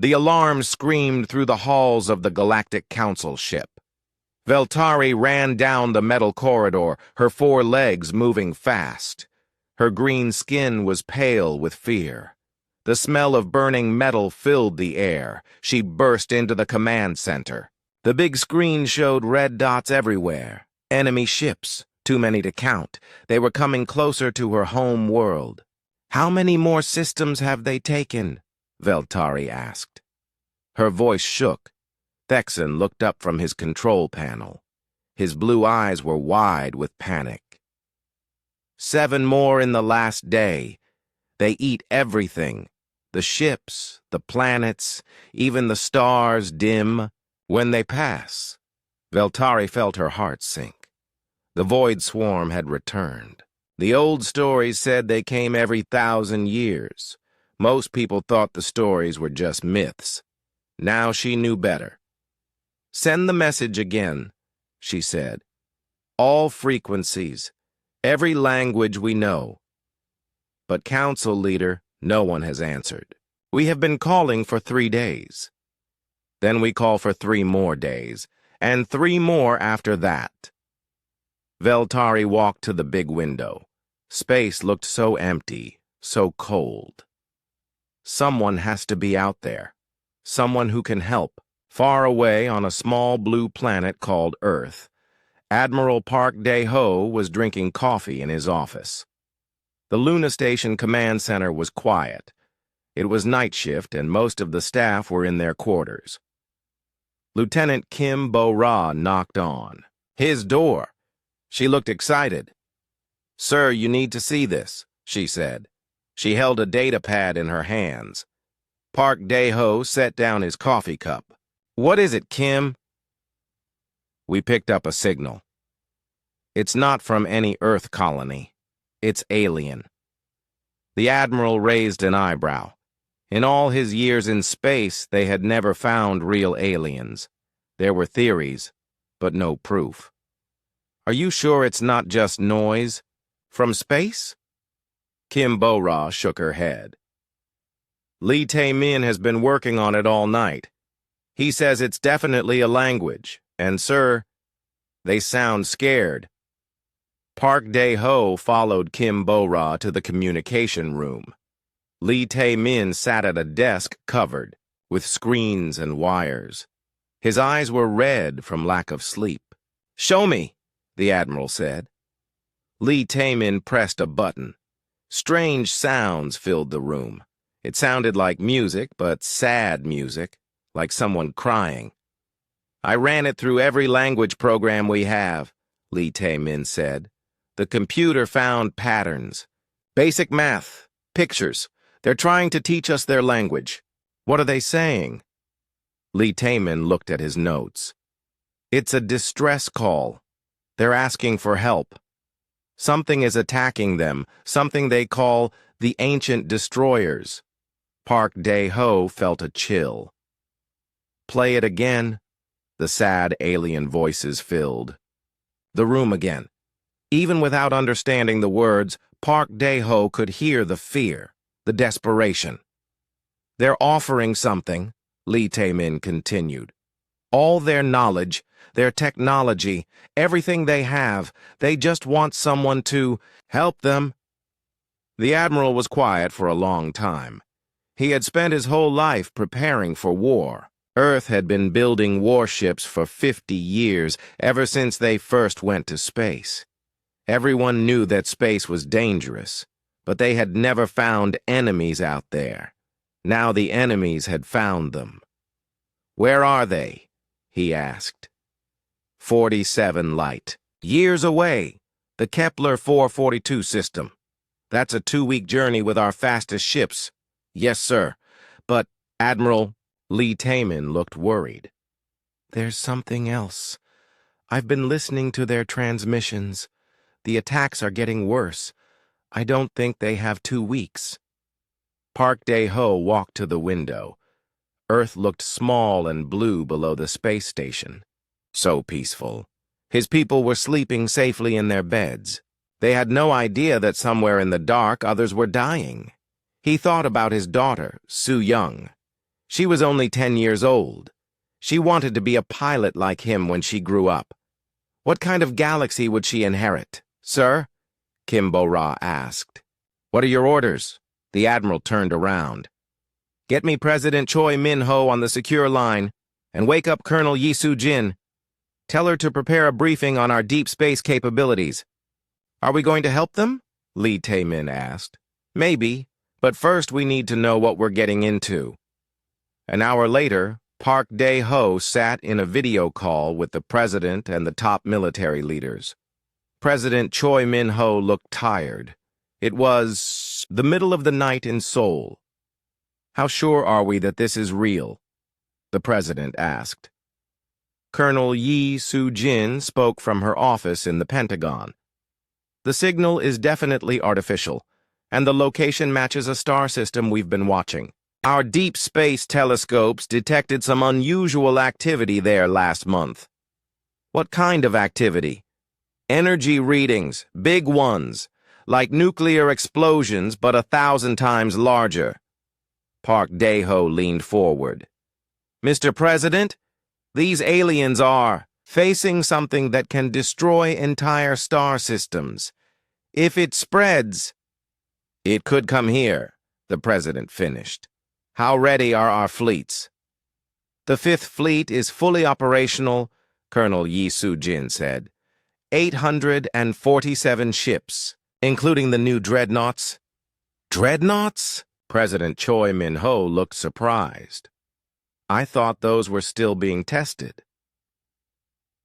The alarm screamed through the halls of the Galactic Council ship. Veltari ran down the metal corridor, her 4 legs moving fast. Her green skin was pale with fear. The smell of burning metal filled the air. She burst into the command center. The big screen showed red dots everywhere. Enemy ships, too many to count. They were coming closer to her home world. "How many more systems have they taken?" Veltari asked. Her voice shook. Thexan looked up from his control panel. His blue eyes were wide with panic. 7 more in the last day. They eat everything. The ships, the planets, even the stars dim when they pass. Veltari felt her heart sink. The void swarm had returned. The old stories said they came every 1,000 years. Most people thought the stories were just myths. Now she knew better. "Send the message again," she said. "All frequencies, every language we know." But Council Leader, no one has answered. "We have been calling for 3 days. Then we call for 3 more days, and 3 more after that." Veltari walked to the big window. Space looked so empty, so cold. Someone has to be out there. Someone who can help. Far away on a small blue planet called Earth, Admiral Park Dae-ho was drinking coffee in his office. The Luna Station Command Center was quiet. It was night shift and most of the staff were in their quarters. Lieutenant Kim Bo-ra knocked on. His door. She looked excited. "Sir, you need to see this," she said. She held a data pad in her hands. Park Dae-ho set down his coffee cup. "What is it, Kim?" We picked up a signal. "It's not from any Earth colony. It's alien." The Admiral raised an eyebrow. In all his years in space, they had never found real aliens. There were theories, but no proof. "Are you sure it's not just noise? From space?" Kim Bo-ra shook her head. "Lee Tae-min has been working on it all night. He says it's definitely a language, and sir, they sound scared." Park Dae-ho followed Kim Bo-ra to the communication room. Lee Tae-min sat at a desk covered with screens and wires. His eyes were red from lack of sleep. "Show me," the Admiral said. Lee Tae-min pressed a button. Strange sounds filled the room. It sounded like music, but sad music, like someone crying. "I ran it through every language program we have," Lee Tae-min said. "The computer found patterns. Basic math, pictures. They're trying to teach us their language." "What are they saying?" Lee Tae-min looked at his notes. "It's a distress call. They're asking for help. Something is attacking them, something they call the Ancient Destroyers." Park Dae-ho felt a chill. "Play it again." The sad alien voices filled the room again. Even without understanding the words, Park Dae-ho could hear the fear, the desperation. "They're offering something," Lee Tae-min continued. "All their knowledge, their technology, everything they have, they just want someone to help them." The Admiral was quiet for a long time. He had spent his whole life preparing for war. Earth had been building warships for 50 years, ever since they first went to space. Everyone knew that space was dangerous, but they had never found enemies out there. Now the enemies had found them. "Where are they?" he asked. 47 light. "Years away. The Kepler 442 system. That's a 2-week journey with our fastest ships." "Yes, sir. But, Admiral," Lee Tae-min looked worried. "There's something else. I've been listening to their transmissions. The attacks are getting worse. I don't think they have 2 weeks." Park Dae-ho walked to the window. Earth looked small and blue below the space station. So peaceful. His people were sleeping safely in their beds. They had no idea that somewhere in the dark others were dying. He thought about his daughter, Soo Young. She was only 10 years old. She wanted to be a pilot like him when she grew up. What kind of galaxy would she inherit, sir? Kimbo Ra asked. What are your orders? The Admiral turned around. Get me President Choi Min-ho on the secure line, and wake up Colonel Yi Su-jin. Tell her to prepare a briefing on our deep space capabilities. Are we going to help them? Lee Tae-min asked. Maybe, but first we need to know what we're getting into. An hour later, Park Dae-ho sat in a video call with the president and the top military leaders. President Choi Min-ho looked tired. It was the middle of the night in Seoul. How sure are we that this is real? The president asked. Colonel Yi Su-jin spoke from her office in the Pentagon. The signal is definitely artificial, and the location matches a star system we've been watching. Our deep space telescopes detected some unusual activity there last month. What kind of activity? Energy readings, big ones, like nuclear explosions but 1,000 times larger. Park Dae-ho leaned forward. Mr. President, these aliens are facing something that can destroy entire star systems. If it spreads, it could come here, the president finished. How ready are our fleets? The Fifth Fleet is fully operational, Colonel Yi Su-jin said. 847 ships, including the new dreadnoughts. Dreadnoughts? President Choi Min-ho looked surprised. I thought those were still being tested.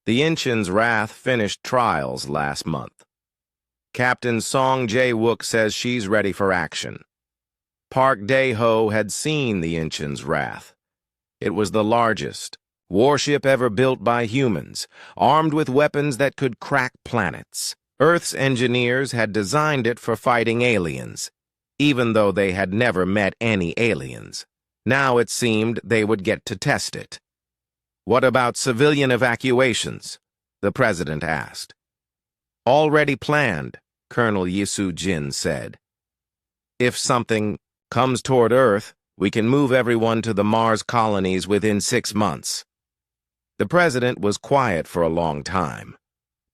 The Inchin's Wrath finished trials last month. Captain Song Jae-wook says she's ready for action. Park Dae-ho had seen the Inchin's Wrath. It was the largest warship ever built by humans, armed with weapons that could crack planets. Earth's engineers had designed it for fighting aliens, even though they had never met any aliens. Now it seemed they would get to test it. What about civilian evacuations? The president asked. Already planned, Colonel Yi Su-jin said. If something comes toward Earth, we can move everyone to the Mars colonies within 6 months. The president was quiet for a long time.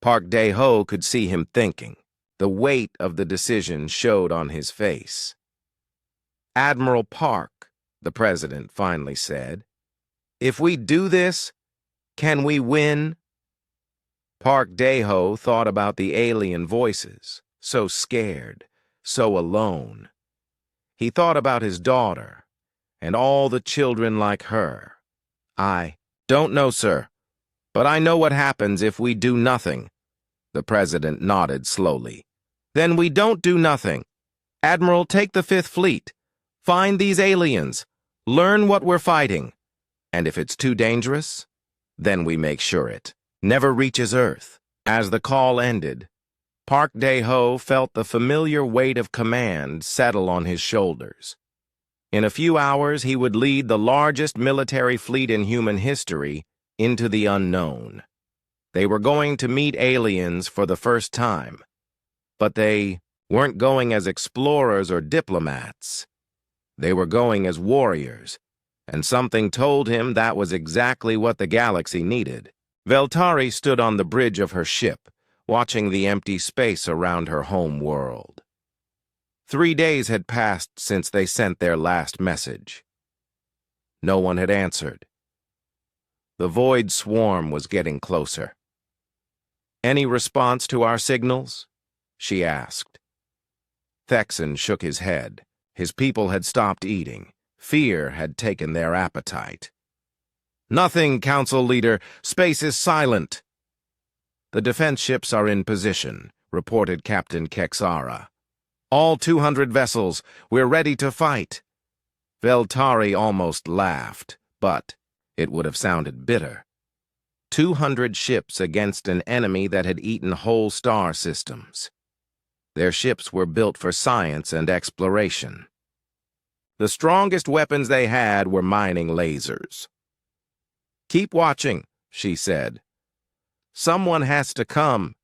Park Dae-ho could see him thinking. The weight of the decision showed on his face. Admiral Park, the president finally said, if we do this, can we win? Park Dae-ho thought about the alien voices, so scared, so alone. He thought about his daughter, and all the children like her. I don't know, sir, but I know what happens if we do nothing. The president nodded slowly. Then we don't do nothing. Admiral, take the Fifth Fleet. Find these aliens. Learn what we're fighting. And if it's too dangerous, then we make sure it never reaches Earth. As the call ended, Park Dae-ho felt the familiar weight of command settle on his shoulders. In a few hours, he would lead the largest military fleet in human history into the unknown. They were going to meet aliens for the first time, but they weren't going as explorers or diplomats. They were going as warriors, and something told him that was exactly what the galaxy needed. Veltari stood on the bridge of her ship, watching the empty space around her home world. 3 days had passed since they sent their last message. No one had answered. The void swarm was getting closer. Any response to our signals? She asked. Thexan shook his head. His people had stopped eating. Fear had taken their appetite. Nothing, Council Leader. Space is silent. The defense ships are in position, reported Captain Kexara. All 200 vessels, we're ready to fight. Veltari almost laughed, but it would have sounded bitter. 200 ships against an enemy that had eaten whole star systems. Their ships were built for science and exploration. The strongest weapons they had were mining lasers. Keep watching, she said. Someone has to come.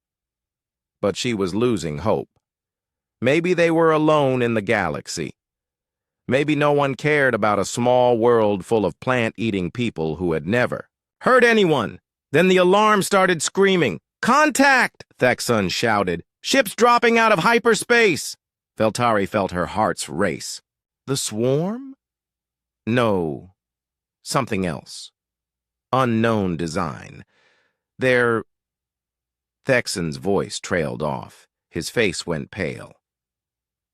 But she was losing hope. Maybe they were alone in the galaxy. Maybe no one cared about a small world full of plant-eating people who had never hurt anyone. Then the alarm started screaming. "Contact!" Thexon shouted. "Ship's dropping out of hyperspace!" Veltari felt her heart's race. The swarm? No, something else. Unknown design. They're... Thexon's voice trailed off. His face went pale.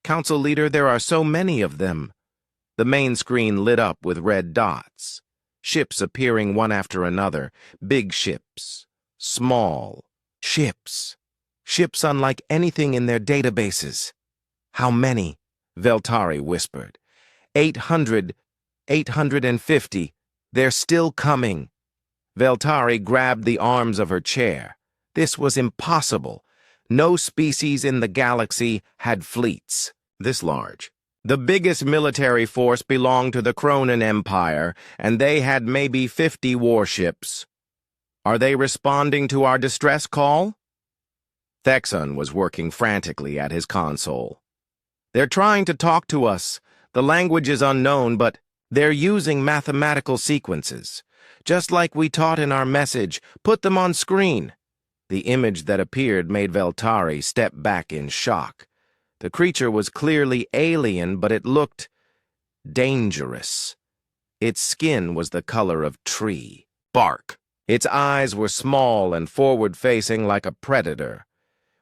"Council Leader, there are so many of them." The main screen lit up with red dots. Ships appearing one after another. Big ships. Small ships. Ships unlike anything in their databases. "How many?" Veltari whispered. 800, 850. They're still coming." Veltari grabbed the arms of her chair. This was impossible. No species in the galaxy had fleets this large. The biggest military force belonged to the Cronin Empire, and they had maybe 50 warships. "Are they responding to our distress call?" Thexon was working frantically at his console. "They're trying to talk to us. The language is unknown, but they're using mathematical sequences. Just like we taught in our message. Put them on screen." The image that appeared made Veltari step back in shock. The creature was clearly alien, but it looked dangerous. Its skin was the color of tree bark. Its eyes were small and forward-facing like a predator.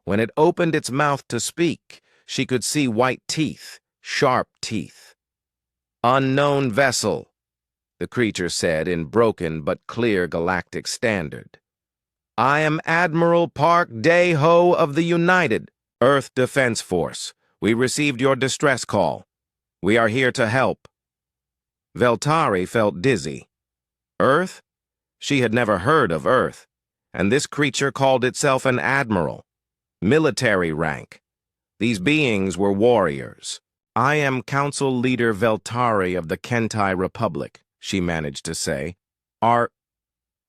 When it opened its mouth to speak, she could see white teeth, sharp teeth. "Unknown vessel," the creature said in broken but clear galactic standard. "I am Admiral Park Day-Ho of the United Earth Defense Force. We received your distress call. We are here to help." Veltari felt dizzy. Earth? She had never heard of Earth, and this creature called itself an admiral. Military rank. These beings were warriors. "I am Council Leader Veltari of the Kentai Republic," she managed to say. Are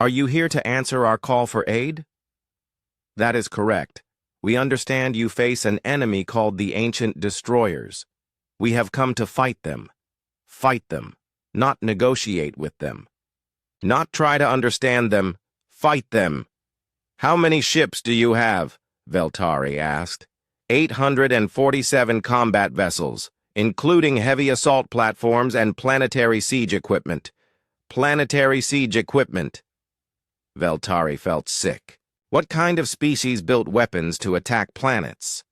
you here to answer our call for aid?" "That is correct. We understand you face an enemy called the Ancient Destroyers. We have come to fight them. Fight them, not negotiate with them. Not try to understand them. Fight them." "How many ships do you have?" Veltari asked. 847 combat vessels, including heavy assault platforms and planetary siege equipment. Planetary siege equipment. Veltari felt sick. What kind of species built weapons to attack planets?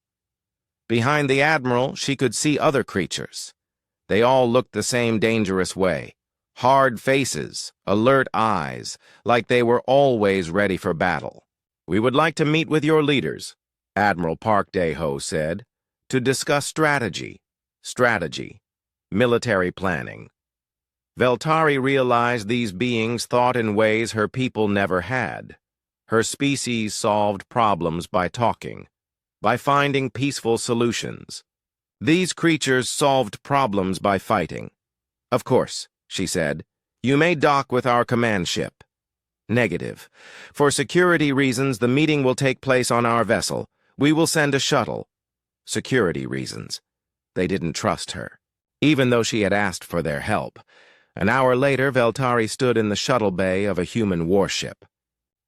Behind the Admiral, she could see other creatures. They all looked the same dangerous way. Hard faces, alert eyes, like they were always ready for battle. "We would like to meet with your leaders," Admiral Park Day-Ho said, "to discuss strategy, military planning." Veltari realized these beings thought in ways her people never had. Her species solved problems by talking, by finding peaceful solutions. These creatures solved problems by fighting. "Of course," she said, "you may dock with our command ship." "Negative. For security reasons, the meeting will take place on our vessel. We will send a shuttle." Security reasons. They didn't trust her, even though she had asked for their help. An hour later, Veltari stood in the shuttle bay of a human warship.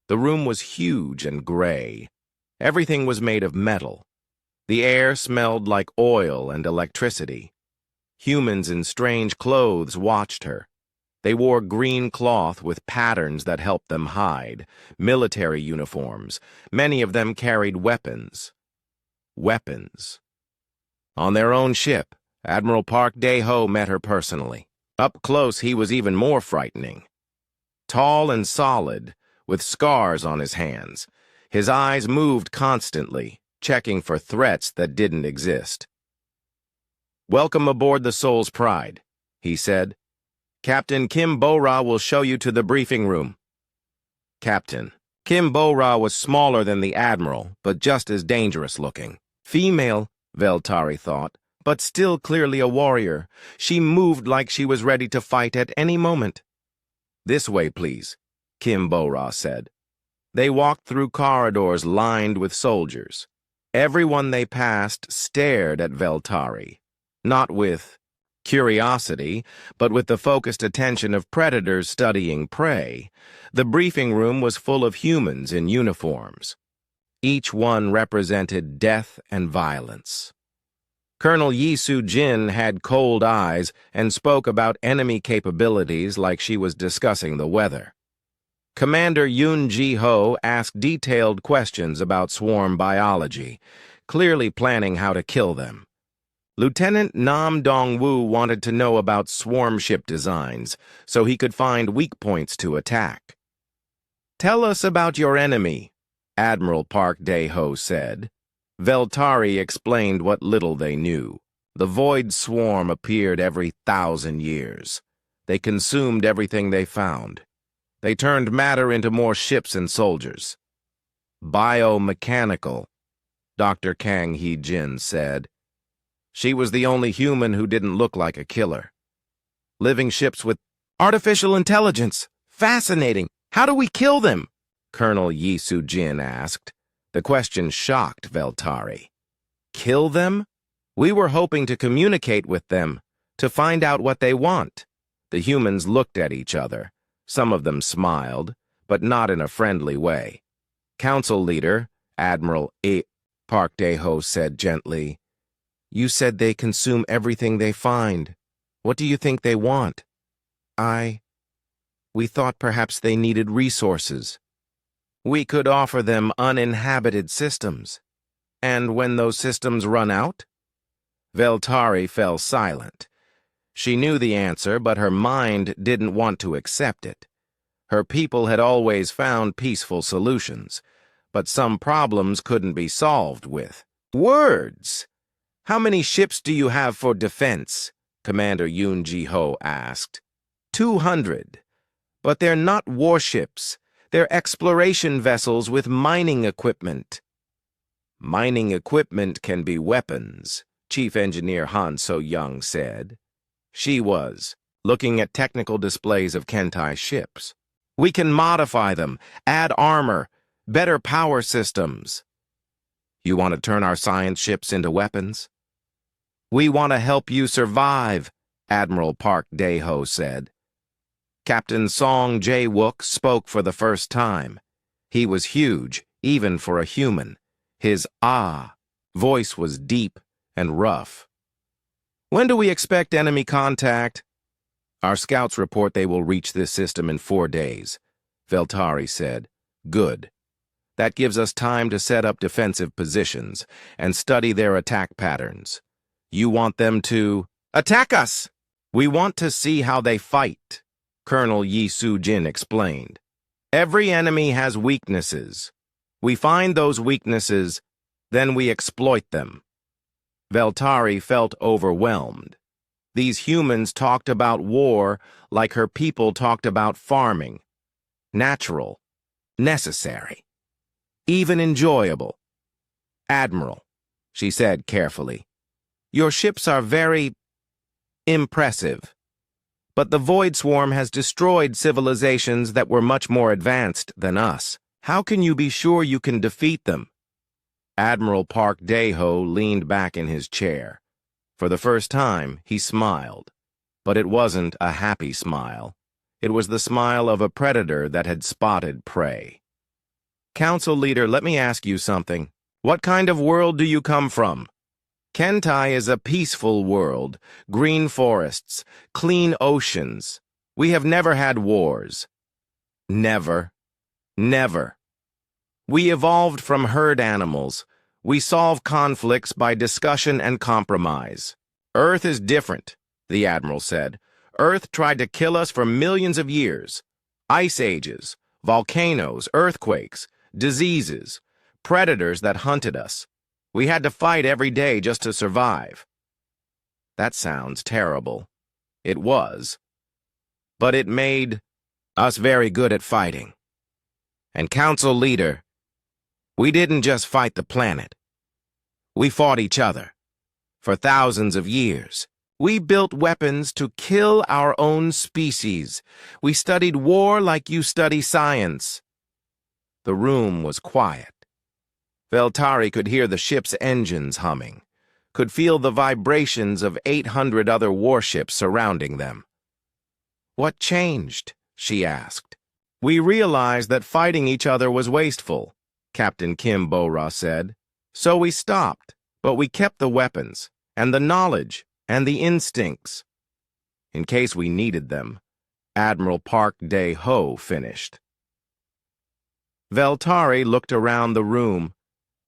The room was huge and gray. Everything was made of metal. The air smelled like oil and electricity. Humans in strange clothes watched her. They wore green cloth with patterns that helped them hide, military uniforms. Many of them carried weapons. Weapons. On their own ship, Admiral Park Day-Ho met her personally. Up close, he was even more frightening. Tall and solid, with scars on his hands. His eyes moved constantly, checking for threats that didn't exist. "Welcome aboard the Soul's Pride," he said. "Captain Kim Bo-Ra will show you to the briefing room." Captain. Kim Bo-Ra was smaller than the Admiral, but just as dangerous looking. Female, Veltari thought, but still clearly a warrior. She moved like she was ready to fight at any moment. "This way, please," Kim Bo-Ra said. They walked through corridors lined with soldiers. Everyone they passed stared at Veltari, not with curiosity, but with the focused attention of predators studying prey, the briefing room was full of humans in uniforms. Each one represented death and violence. Colonel Yi Su-jin had cold eyes and spoke about enemy capabilities like she was discussing the weather. Commander Yoon Ji-ho asked detailed questions about swarm biology, clearly planning how to kill them. Lieutenant Nam Dong-woo wanted to know about swarm ship designs so he could find weak points to attack. "Tell us about your enemy," Admiral Park Dae-ho said. Veltari explained what little they knew. The Void Swarm appeared every 1,000 years. They consumed everything they found. They turned matter into more ships and soldiers. "Biomechanical," Dr. Kang Hee-jin said. She was the only human who didn't look like a killer. "Living ships with artificial intelligence. Fascinating. How do we kill them?" Colonel Yi Su-jin asked. The question shocked Veltari. "Kill them? We were hoping to communicate with them, to find out what they want." The humans looked at each other. Some of them smiled, but not in a friendly way. Council leader, Admiral Park Dae-ho said gently, "You said they consume everything they find. What do you think they want?" We thought perhaps they needed resources. We could offer them uninhabited systems. And when those systems run out?" Veltari fell silent. She knew the answer, but her mind didn't want to accept it. Her people had always found peaceful solutions, but some problems couldn't be solved with words. "How many ships do you have for defense?" Commander Yoon Ji-ho asked. 200. But they're not warships. They're exploration vessels with mining equipment." "Mining equipment can be weapons," Chief Engineer Han So-young said. She was, looking at technical displays of Kentai ships. "We can modify them, add armor, better power systems." "You want to turn our science ships into weapons?" "We want to help you survive," Admiral Park Dae-ho said. Captain Song Jae-wook spoke for the first time. He was huge, even for a human. His voice was deep and rough. "When do we expect enemy contact?" "Our scouts report they will reach this system in 4 days," Veltari said. "Good. That gives us time to set up defensive positions and study their attack patterns. You want them to attack us? We want to see how they fight," Colonel Yi Su-jin explained. "Every enemy has weaknesses. We find those weaknesses, then we exploit them." Veltari felt overwhelmed. These humans talked about war like her people talked about farming. Natural, necessary, even enjoyable. "Admiral," she said carefully, "your ships are very impressive. But the Void Swarm has destroyed civilizations that were much more advanced than us. How can you be sure you can defeat them?" Admiral Park Dae-ho leaned back in his chair. For the first time, he smiled. But it wasn't a happy smile. It was the smile of a predator that had spotted prey. "Council leader, let me ask you something. What kind of world do you come from?" "Kentai is a peaceful world, green forests, clean oceans. We have never had wars." "Never. Never. We evolved from herd animals. We solve conflicts by discussion and compromise. Earth is different," the Admiral said. "Earth tried to kill us for millions of years. Ice ages, volcanoes, earthquakes, diseases, predators that hunted us. We had to fight every day just to survive." That sounds terrible. It was. But it made us very good at fighting. And Council leader, we didn't just fight the planet. We fought each other. For thousands of years. We built weapons to kill our own species. We studied war like you study science. The room was quiet. Veltari could hear the ship's engines humming. could feel the vibrations of 800 other warships surrounding them. "What changed?" she asked. "We realized that fighting each other was wasteful," Captain Kim Bo-Ra said. "So we stopped, but we kept the weapons, and the knowledge, and the instincts. In case we needed them," Admiral Park Dae-ho finished. Veltari looked around the room,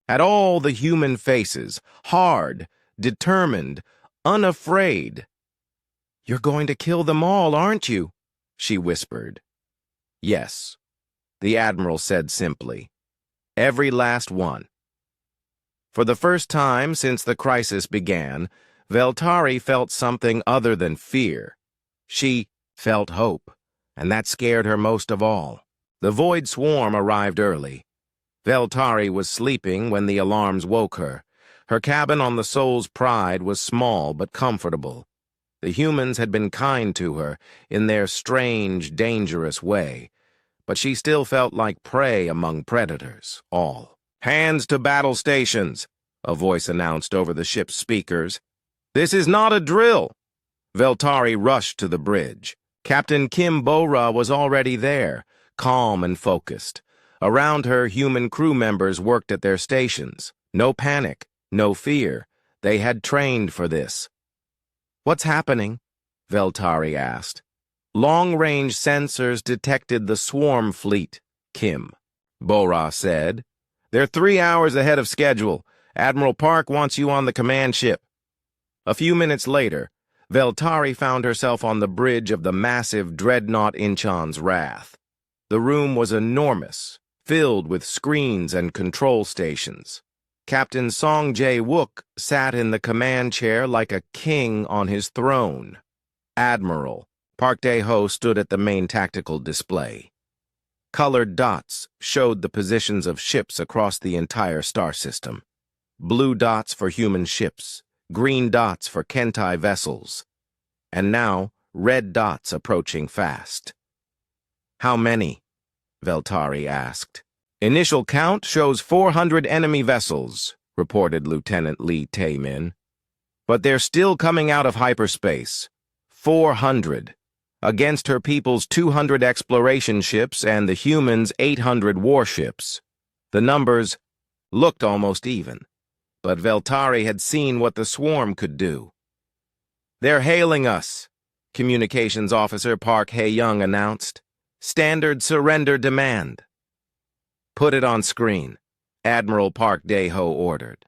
at all the human faces, hard, determined, unafraid. "You're going to kill them all, aren't you?" she whispered. "Yes," the Admiral said simply. "Every last one." For the first time since the crisis began, Veltari felt something other than fear. She felt hope, and that scared her most of all. The Void Swarm arrived early. Veltari was sleeping when the alarms woke her. Her cabin on the Soul's Pride was small but comfortable. The humans had been kind to her in their strange, dangerous way, but she still felt like prey among predators, all. "Hands to battle stations," a voice announced over the ship's speakers. "This is not a drill." Veltari rushed to the bridge. Captain Kim Bo-Ra was already there, calm and focused. Around her, human crew members worked at their stations. No panic, no fear. They had trained for this. "What's happening?" Veltari asked. "Long-range sensors detected the swarm fleet," Kim Bo-Ra said. "They're 3 hours ahead of schedule. Admiral Park wants you on the command ship." A few minutes later, Veltari found herself on the bridge of the massive dreadnought Incheon's Wrath. The room was enormous, filled with screens and control stations. Captain Song Jae-wook sat in the command chair like a king on his throne. Admiral Park Dae-ho stood at the main tactical display. Colored dots showed the positions of ships across the entire star system. Blue dots for human ships, green dots for Kentai vessels, and now red dots approaching fast. "How many?" Veltari asked. "Initial count shows 400 enemy vessels," reported Lieutenant Lee Tae-min. "But they're still coming out of hyperspace. 400. Against her people's 200 exploration ships and the humans' 800 warships." The numbers looked almost even, but Veltari had seen what the swarm could do. "They're hailing us," Communications Officer Park Hae-young announced. "Standard surrender demand." "Put it on screen," Admiral Park Dae-ho ordered.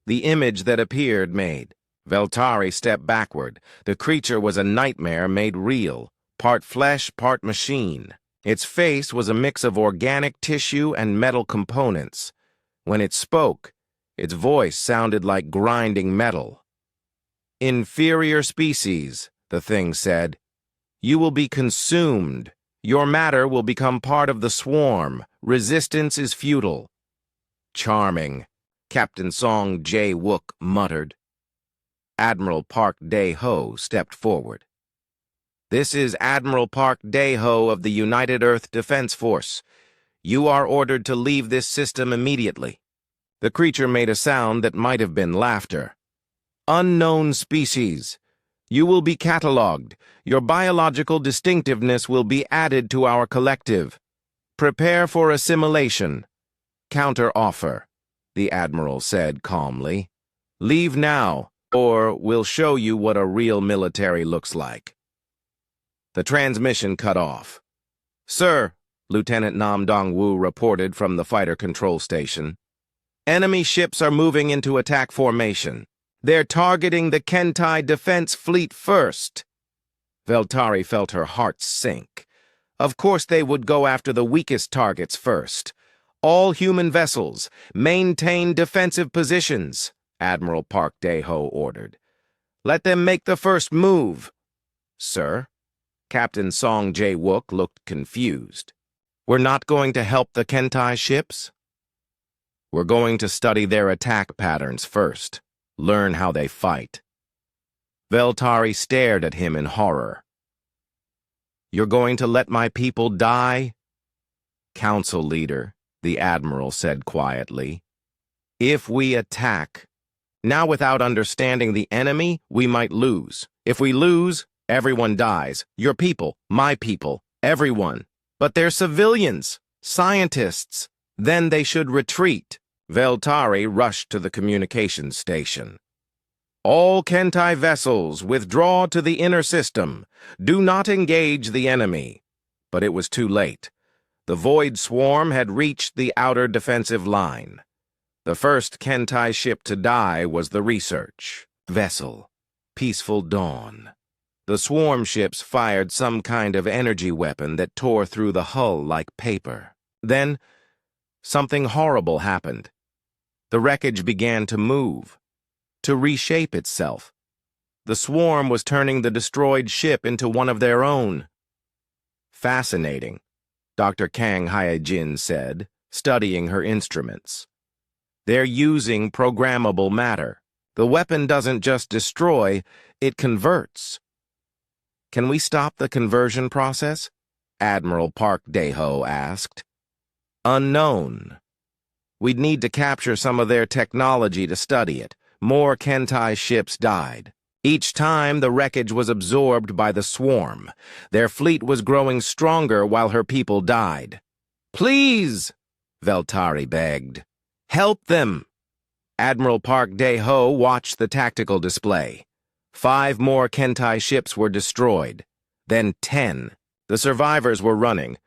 The image that appeared made Veltari step backward. The creature was a nightmare made real, part flesh, part machine. Its face was a mix of organic tissue and metal components. When it spoke, its voice sounded like grinding metal. "Inferior species," the thing said. "You will be consumed. Your matter will become part of the swarm. Resistance is futile." "Charming," Captain Song Jae-wook muttered. Admiral Park Dae-ho stepped forward. "This is Admiral Park Dae-ho of the United Earth Defense Force. You are ordered to leave this system immediately." The creature made a sound that might have been laughter. "Unknown species. You will be catalogued. Your biological distinctiveness will be added to our collective. Prepare for assimilation. Counter-offer," the Admiral said calmly. "Leave now, or we'll show you what a real military looks like." The transmission cut off. "Sir," Lieutenant Nam Dong-woo reported from the fighter control station, "enemy ships are moving into attack formation. They're targeting the Kentai Defense Fleet first." Veltari felt her heart sink. Of course they would go after the weakest targets first. "All human vessels, maintain defensive positions," Admiral Park Dae-ho ordered. "Let them make the first move." "Sir?" Captain Song Jae-wook looked confused. "We're not going to help the Kentai ships?" "We're going to study their attack patterns first. Learn how they fight." Veltari stared at him in horror. "You're going to let my people die?" "Council leader," the Admiral said quietly. "If we attack, Now, without understanding the enemy, we might lose. If we lose, everyone dies. Your people, my people, everyone. But they're civilians, scientists. Then they should retreat. Veltari rushed to the communications station. All Kentai vessels, withdraw to the inner system. Do not engage the enemy. But it was too late. The Void Swarm had reached the outer defensive line. The first Kentai ship to die was the research vessel, Peaceful Dawn. The swarm ships fired some kind of energy weapon that tore through the hull like paper. Then, something horrible happened. The wreckage began to move, to reshape itself. The swarm was turning the destroyed ship into one of their own. Fascinating, Dr. Kang Hyejin said, studying her instruments. They're using programmable matter. The weapon doesn't just destroy, it converts. Can we stop the conversion process? Admiral Park Daeho asked. Unknown. We'd need to capture some of their technology to study it. More Kentai ships died. Each time the wreckage was absorbed by the swarm. Their fleet was growing stronger while her people died. Please, Veltari begged. Help them! Admiral Park Daeho watched the tactical display. 5 more Kentai ships were destroyed. Then 10. The survivors were running,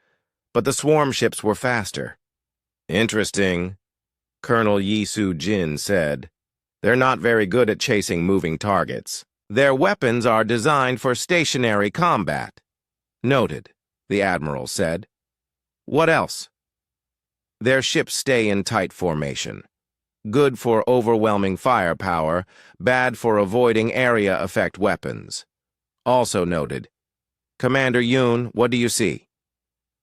but the swarm ships were faster. Interesting, Colonel Yi Su-jin said. They're not very good at chasing moving targets. Their weapons are designed for stationary combat. Noted, the Admiral said. What else? Their ships stay in tight formation. Good for overwhelming firepower, bad for avoiding area effect weapons. Also noted. Commander Yoon, what do you see?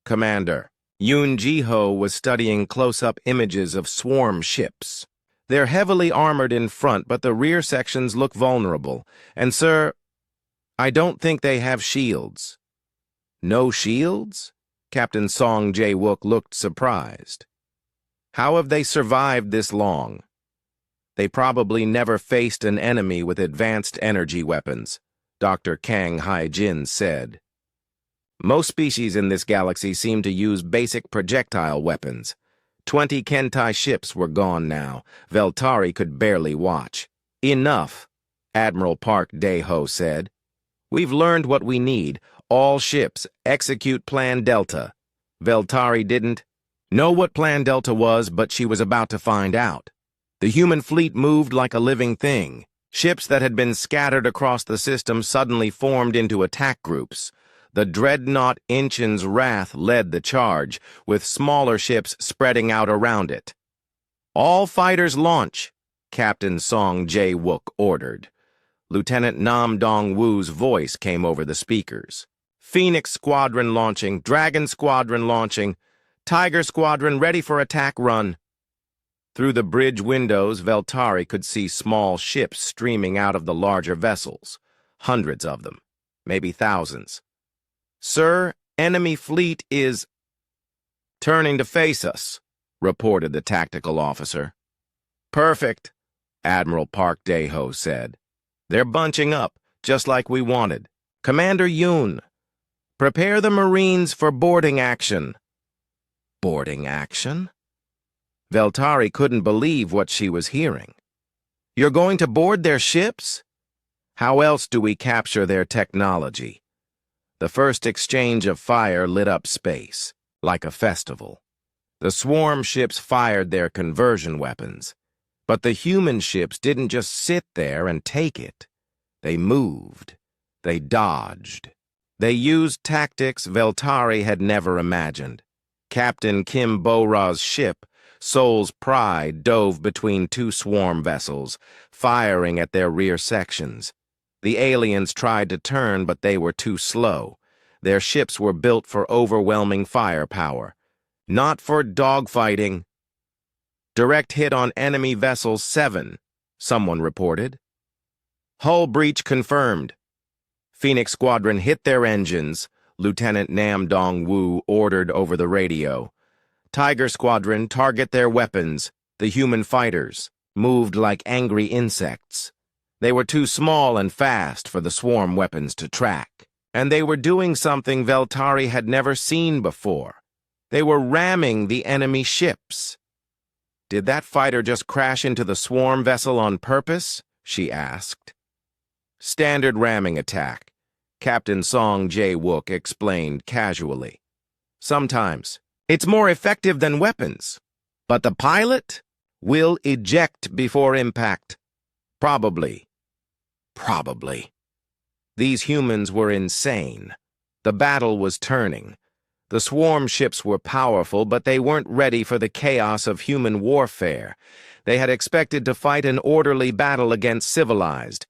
Commander, Yoon Ji-ho was studying close-up images of swarm ships. They're heavily armored in front, but the rear sections look vulnerable. And, sir, I don't think they have shields. No shields? Captain Song Jae-wook looked surprised. How have they survived this long? They probably never faced an enemy with advanced energy weapons, Dr. Kang Hyejin said. Most species in this galaxy seem to use basic projectile weapons. 20 Kentai ships were gone now. Veltari could barely watch. Enough, Admiral Park Daeho said. We've learned what we need. All ships, execute Plan Delta. Veltari didn't know what Plan Delta was, but she was about to find out. The human fleet moved like a living thing. Ships that had been scattered across the system suddenly formed into attack groups. The dreadnought Inchin's Wrath led the charge, with smaller ships spreading out around it. All fighters launch, Captain Song Jae-wook ordered. Lieutenant Nam Dong-woo's voice came over the speakers. Phoenix Squadron launching, Dragon Squadron launching, Tiger Squadron ready for attack run. Through the bridge windows, Veltari could see small ships streaming out of the larger vessels. Hundreds of them, maybe thousands. Sir, enemy fleet is turning to face us, reported the tactical officer. Perfect, Admiral Park Daeho said. They're bunching up, just like we wanted. Commander Yoon, prepare the Marines for boarding action. Boarding action? Veltari couldn't believe what she was hearing. You're going to board their ships? How else do we capture their technology? The first exchange of fire lit up space, like a festival. The swarm ships fired their conversion weapons, but the human ships didn't just sit there and take it. They moved. They dodged. They used tactics Veltari had never imagined. Captain Kim Bo-ra's ship, Seoul's Pride, dove between 2 swarm vessels, firing at their rear sections. The aliens tried to turn, but they were too slow. Their ships were built for overwhelming firepower, not for dogfighting. Direct hit on enemy vessel 7, someone reported. Hull breach confirmed. Phoenix Squadron hit their engines, Lieutenant Nam Dong-woo ordered over the radio. Tiger Squadron, target their weapons, the human fighters. moved like angry insects. They were too small and fast for the swarm weapons to track, and they were doing something Veltari had never seen before. They were ramming the enemy ships. "Did that fighter just crash into the swarm vessel on purpose?" she asked. "Standard ramming attack," Captain Song Jae-wook explained casually. "Sometimes it's more effective than weapons, but the pilot will eject before impact. Probably. These humans were insane. The battle was turning. The swarm ships were powerful, but they weren't ready for the chaos of human warfare. They had expected to fight an orderly battle against civilized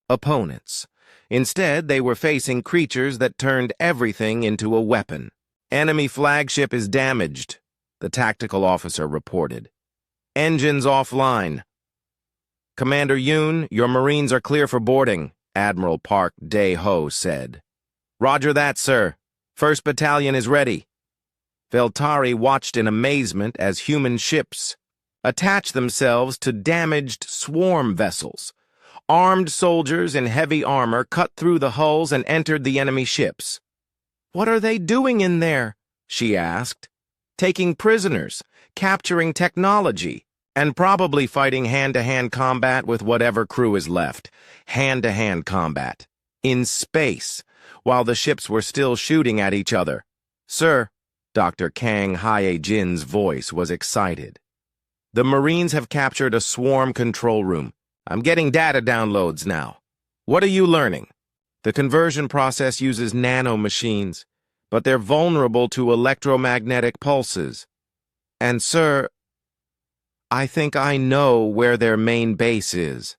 opponents. Instead, they were facing creatures that turned everything into a weapon. "Enemy flagship is damaged," the tactical officer reported. "Engines offline." "Commander Yoon, your Marines are clear for boarding," Admiral Park Dae-ho said. "Roger that, sir. 1st Battalion is ready." Veltari watched in amazement as human ships attached themselves to damaged swarm vessels. Armed soldiers in heavy armor cut through the hulls and entered the enemy ships. "What are they doing in there?" she asked. "Taking prisoners, capturing technology, and probably fighting hand-to-hand combat with whatever crew is left. Hand-to-hand combat. In space, while the ships were still shooting at each other." "Sir," Dr. Kang Hae-jin's voice was excited. "The Marines have captured a swarm control room. I'm getting data downloads now. What are you learning?" "The conversion process uses nanomachines, but they're vulnerable to electromagnetic pulses. And, sir, I think I know where their main base is."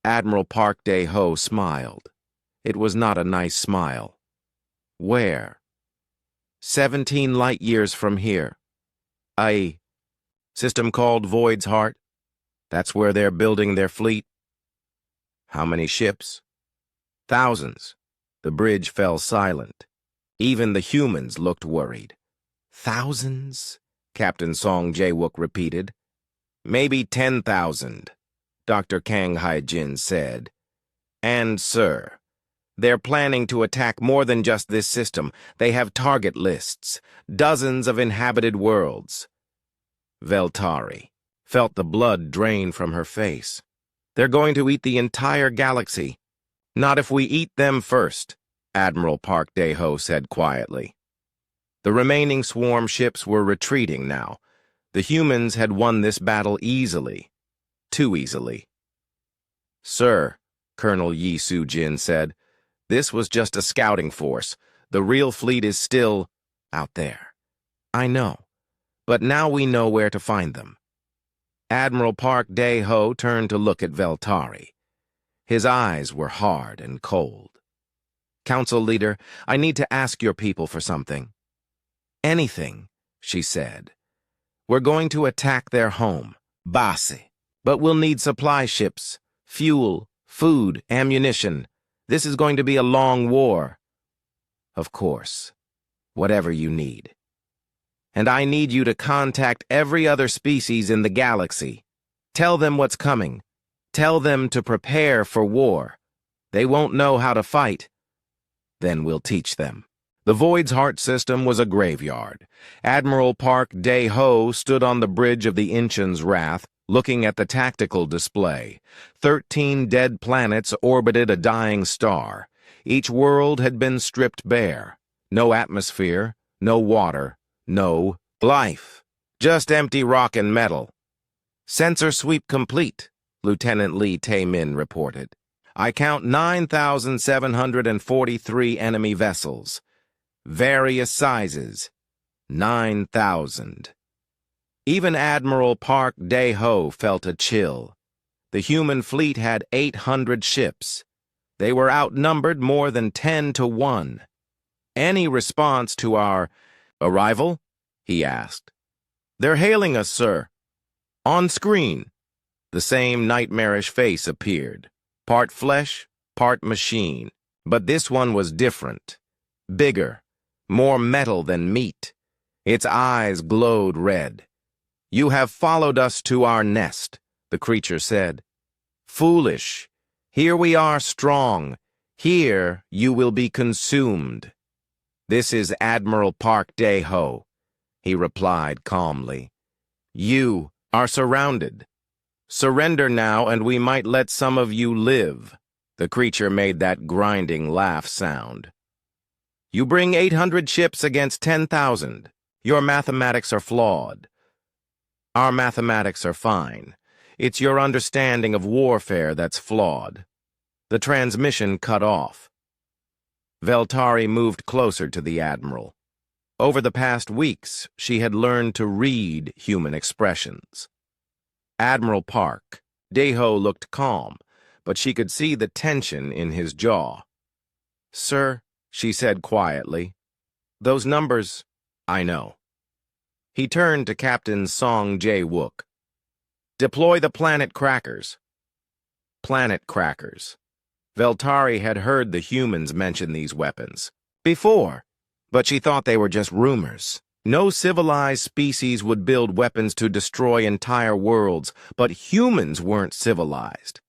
Admiral Park Dae-ho smiled. It was not a nice smile. "Where?" 17 light years from here. "A system called Void's Heart. That's where they're building their fleet." "How many ships?" "Thousands." The bridge fell silent. Even the humans looked worried. "Thousands?" Captain Song Jae-wook repeated. "Maybe 10,000, Dr. Kang Hae-jin said. "And, sir, they're planning to attack more than just this system. They have target lists, dozens of inhabited worlds." Veltari felt the blood drain from her face. "They're going to eat the entire galaxy. Not if we eat them first," Admiral Park Dae-ho said quietly. The remaining swarm ships were retreating now. The humans had won this battle easily. Too easily. "Sir," Colonel Yi Soo-jin said, "this was just a scouting force. The real fleet is still out there." "I know, but now we know where to find them." Admiral Park Dae-ho turned to look at Veltari. His eyes were hard and cold. "Council leader, I need to ask your people for something." "Anything," she said. "We're going to attack their home, Base, but we'll need supply ships, fuel, food, ammunition. This is going to be a long war." "Of course, whatever you need. And I need you to contact every other species in the galaxy. Tell them what's coming. Tell them to prepare for war. They won't know how to fight. Then we'll teach them." The Void's Heart system was a graveyard. Admiral Park Dae-ho stood on the bridge of the Inchen's Wrath, looking at the tactical display. 13 dead planets orbited a dying star. Each world had been stripped bare. No atmosphere, no water, no life. Just empty rock and metal. "Sensor sweep complete," Lieutenant Lee Tae-min reported. "I count 9,743 enemy vessels. Various sizes. 9,000. Even Admiral Park Dae-ho felt a chill. The human fleet had 800 ships. They were outnumbered more than 10 to 1. "Any response to our arrival?" he asked. "They're hailing us, sir." On screen, the same nightmarish face appeared. Part flesh, part machine. But this one was different. Bigger. More metal than meat. Its eyes glowed red. "You have followed us to our nest," the creature said. Foolish. Here we are strong. Here you will be consumed. This is Admiral Park Dae-ho, he replied calmly. You are surrounded. Surrender now and we might let some of you live. The creature made that grinding laugh sound. You bring 800 ships against 10,000. Your mathematics are flawed. Our mathematics are fine. It's your understanding of warfare that's flawed. The transmission cut off. Veltari moved closer to the Admiral. Over the past weeks, she had learned to read human expressions. Admiral Park, Dae-ho looked calm, but she could see the tension in his jaw. Sir, she said quietly, those numbers, I know. He turned to Captain Song Jae-wook. Deploy the planet crackers. Planet crackers. Veltari had heard the humans mention these weapons before, but she thought they were just rumors. No civilized species would build weapons to destroy entire worlds, but humans weren't civilized.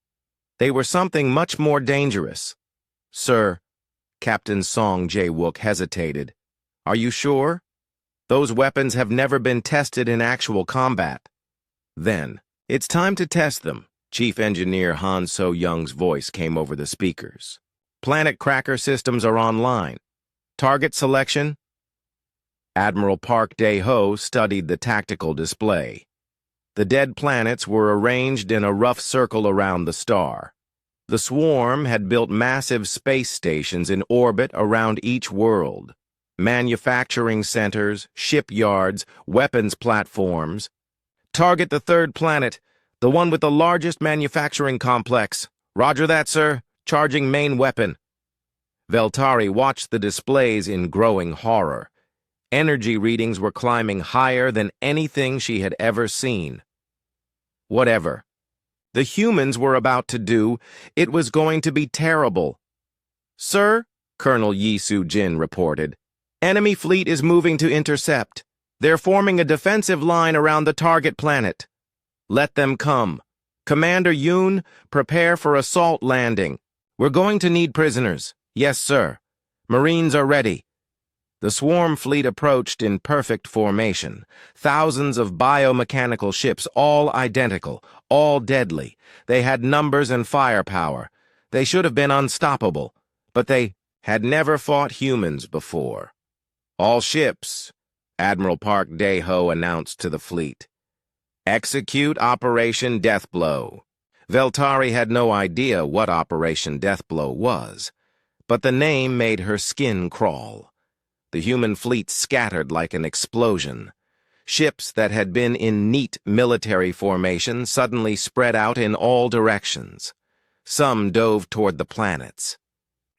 They were something much more dangerous. Sir, Captain Song Jae-wook hesitated. Are you sure? Those weapons have never been tested in actual combat. Then, it's time to test them. Chief Engineer Han So-young's voice came over the speakers. Planet cracker systems are online. Target selection? Admiral Park Dae-ho studied the tactical display. The dead planets were arranged in a rough circle around the star. The swarm had built massive space stations in orbit around each world. Manufacturing centers, shipyards, weapons platforms. Target the third planet, the one with the largest manufacturing complex. Roger that, sir. Charging main weapon. Veltari watched the displays in growing horror. Energy readings were climbing higher than anything she had ever seen. Whatever the humans were about to do, it was going to be terrible. Sir, Colonel Yi Soo-jin reported, enemy fleet is moving to intercept. They're forming a defensive line around the target planet. Let them come. Commander Yoon, prepare for assault landing. We're going to need prisoners. Yes, sir. Marines are ready. The swarm fleet approached in perfect formation. Thousands of biomechanical ships, all identical, all deadly. They had numbers and firepower. They should have been unstoppable, but they had never fought humans before. All ships, Admiral Park Dae-ho announced to the fleet. Execute Operation Deathblow. Veltari had no idea what Operation Deathblow was, but the name made her skin crawl. The human fleet scattered like an explosion. Ships that had been in neat military formation suddenly spread out in all directions. Some dove toward the planets.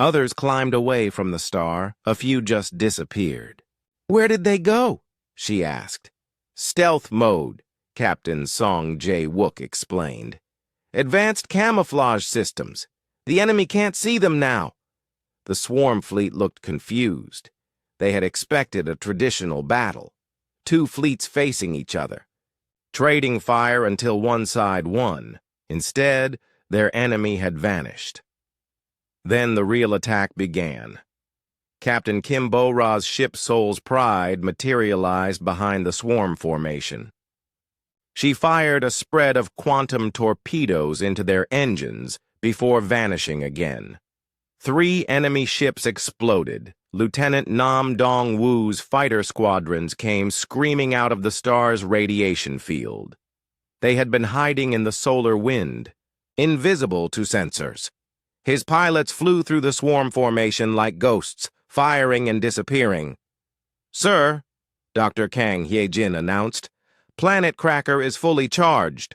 Others climbed away from the star. A few just disappeared. Where did they go? She asked. Stealth mode, Captain Song Jae-wook explained. Advanced camouflage systems. The enemy can't see them now. The swarm fleet looked confused. They had expected a traditional battle. Two fleets facing each other, trading fire until one side won. Instead, their enemy had vanished. Then the real attack began. Captain Kim Bo-ra's ship Soul's Pride materialized behind the swarm formation. She fired a spread of quantum torpedoes into their engines before vanishing again. 3 enemy ships exploded. Lieutenant Nam Dong-woo's fighter squadrons came screaming out of the star's radiation field. They had been hiding in the solar wind, invisible to sensors. His pilots flew through the swarm formation like ghosts, firing and disappearing. Sir, Dr. Kang Hye-jin announced, Planet Cracker is fully charged.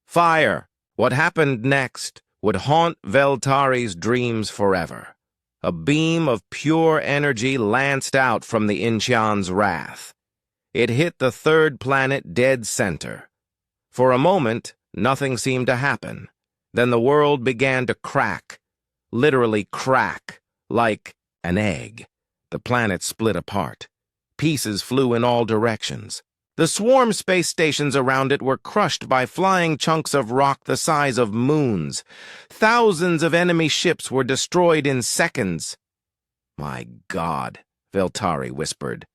Fire! What happened next would haunt Veltari's dreams forever. A beam of pure energy lanced out from the Incheon's wrath. It hit the third planet dead center. For a moment, nothing seemed to happen. Then the world began to crack, literally crack, like an egg. The planet split apart. Pieces flew in all directions. The swarm space stations around it were crushed by flying chunks of rock the size of moons. Thousands of enemy ships were destroyed in seconds. "My God," Veltari whispered.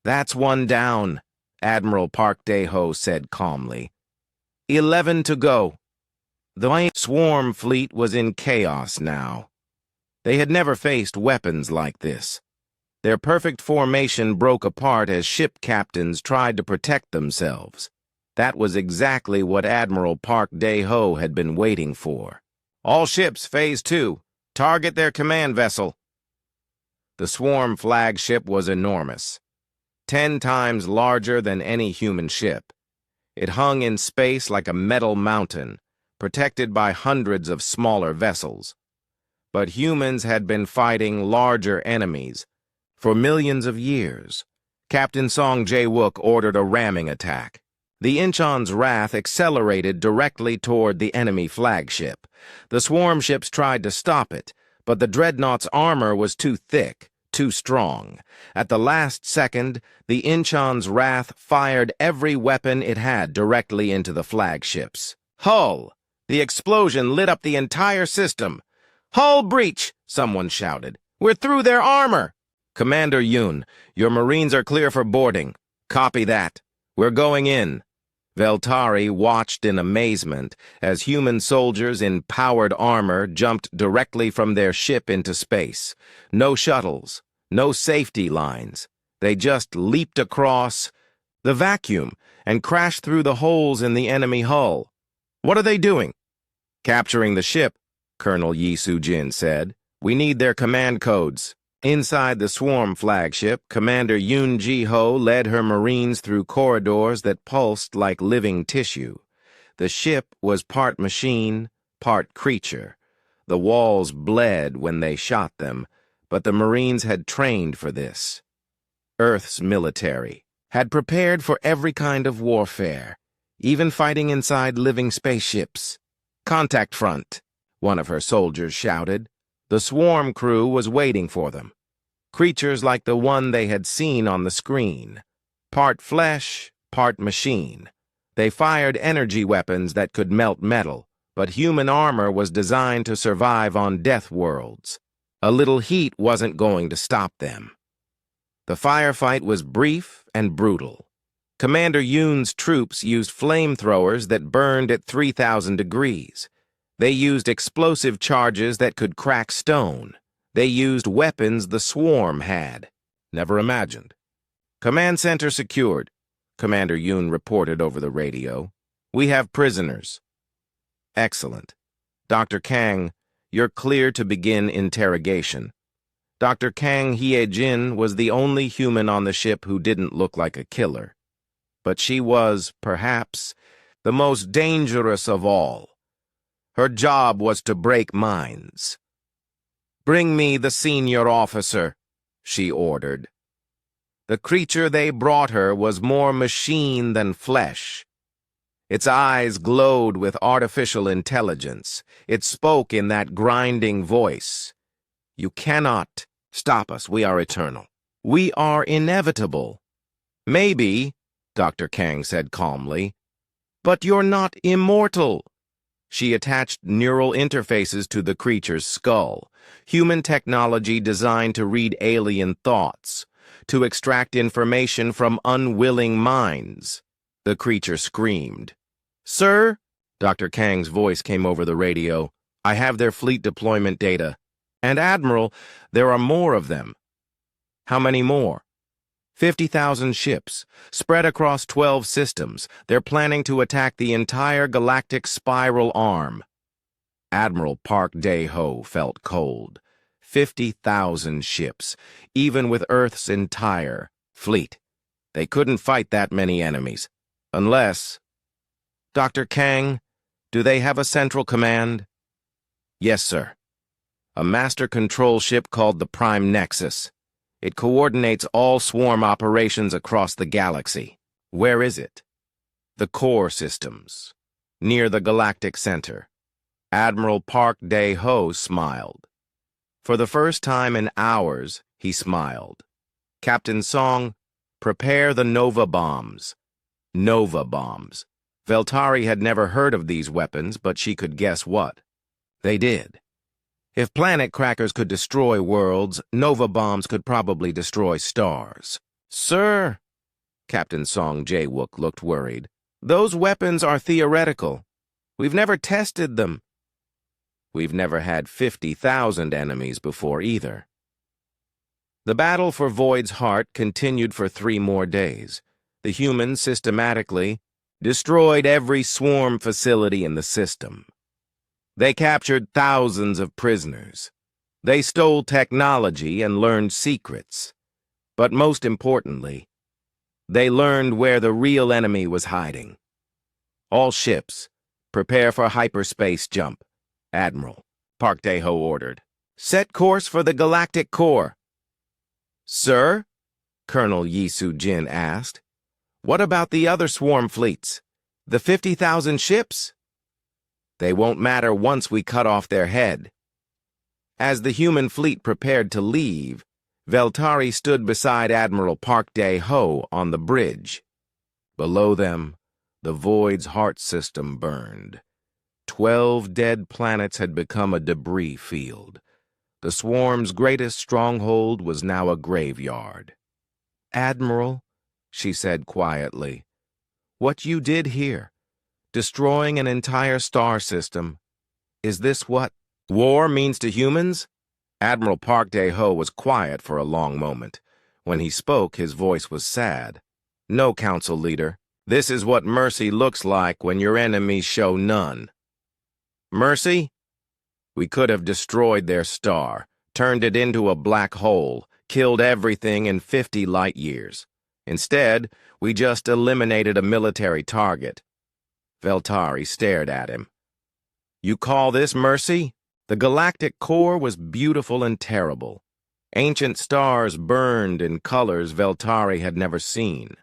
"That's one down," Admiral Park Dae-ho said calmly. 11 to go. The swarm fleet was in chaos now. They had never faced weapons like this. Their perfect formation broke apart as ship captains tried to protect themselves. That was exactly what Admiral Park Dae-ho had been waiting for. "All ships, Phase 2. Target their command vessel." The swarm flagship was enormous, 10 times larger than any human ship. It hung in space like a metal mountain, protected by hundreds of smaller vessels. But humans had been fighting larger enemies for millions of years. Captain Song Jae-wook ordered a ramming attack. The Incheon's wrath accelerated directly toward the enemy flagship. The swarm ships tried to stop it, but the dreadnought's armor was too thick, too strong. At the last second, the Incheon's wrath fired every weapon it had directly into the flagships. "Hull!" The explosion lit up the entire system. "Hull breach!" someone shouted. "We're through their armor!" "Commander Yoon, your Marines are clear for boarding." "Copy that. We're going in." Veltari watched in amazement as human soldiers in powered armor jumped directly from their ship into space. No shuttles, no safety lines. They just leaped across the vacuum and crashed through the holes in the enemy hull. "What are they doing?" "Capturing the ship," Colonel Yi Soo-jin said. "We need their command codes." Inside the swarm flagship, Commander Yoon Ji-ho led her Marines through corridors that pulsed like living tissue. The ship was part machine, part creature. The walls bled when they shot them, but the Marines had trained for this. Earth's military had prepared for every kind of warfare, even fighting inside living spaceships. "Contact front," one of her soldiers shouted. The swarm crew was waiting for them. Creatures like the one they had seen on the screen. Part flesh, part machine. They fired energy weapons that could melt metal, but human armor was designed to survive on death worlds. A little heat wasn't going to stop them. The firefight was brief and brutal. Commander Yoon's troops used flamethrowers that burned at 3,000 degrees. They used explosive charges that could crack stone. They used weapons the swarm had. Never imagined. "Command center secured," Commander Yoon reported over the radio. "We have prisoners." "Excellent. Dr. Kang, you're clear to begin interrogation." Dr. Kang Hye-jin was the only human on the ship who didn't look like a killer. But she was, perhaps, the most dangerous of all. Her job was to break minds. "Bring me the senior officer," she ordered. The creature they brought her was more machine than flesh. Its eyes glowed with artificial intelligence. It spoke in that grinding voice. "You cannot stop us. We are eternal. We are inevitable." "Maybe," Dr. Kang said calmly, "but you're not immortal." She attached neural interfaces to the creature's skull, human technology designed to read alien thoughts, to extract information from unwilling minds. The creature screamed. "Sir," Dr. Kang's voice came over the radio, "I have their fleet deployment data. And Admiral, there are more of them." "How many more?" 50,000 ships, spread across 12 systems. They're planning to attack the entire galactic spiral arm. Admiral Park Dae-ho felt cold. 50,000 ships, even with Earth's entire fleet. They couldn't fight that many enemies. Unless... "Dr. Kang, do they have a central command?" "Yes, sir. A master control ship called the Prime Nexus. It coordinates all swarm operations across the galaxy." "Where is it?" "The core systems, near the galactic center." Admiral Park Dae-ho smiled. For the first time in hours, he smiled. "Captain Song, prepare the Nova bombs." Nova bombs. Veltari had never heard of these weapons, but she could guess what. They did. If planet crackers could destroy worlds, Nova bombs could probably destroy stars. Sir, Captain Song Jae-wook looked worried. Those weapons are theoretical. We've never tested them. We've never had 50,000 enemies before either. The battle for Void's heart continued for 3 more days. The humans systematically destroyed every swarm facility in the system. They captured thousands of prisoners. They stole technology and learned secrets. But most importantly, they learned where the real enemy was hiding. All ships, prepare for hyperspace jump. Admiral, Park Dae-ho ordered. Set course for the galactic core. Sir? Colonel Yi Soo-jin asked. What about the other swarm fleets? The 50,000 ships? They won't matter once we cut off their head. As the human fleet prepared to leave, Veltari stood beside Admiral Park Dae-ho on the bridge. Below them, the Void's heart system burned. 12 dead planets had become a debris field. The swarm's greatest stronghold was now a graveyard. Admiral, she said quietly, what you did here, destroying an entire star system, is this what war means to humans? Admiral Park Dae-ho was quiet for a long moment. When he spoke, his voice was sad. No, Council Leader, this is what mercy looks like when your enemies show none. Mercy? We could have destroyed their star, turned it into a black hole, killed everything in 50 light years. Instead, we just eliminated a military target. Veltari stared at him. You call this mercy? The galactic core was beautiful and terrible. Ancient stars burned in colors Veltari had never seen.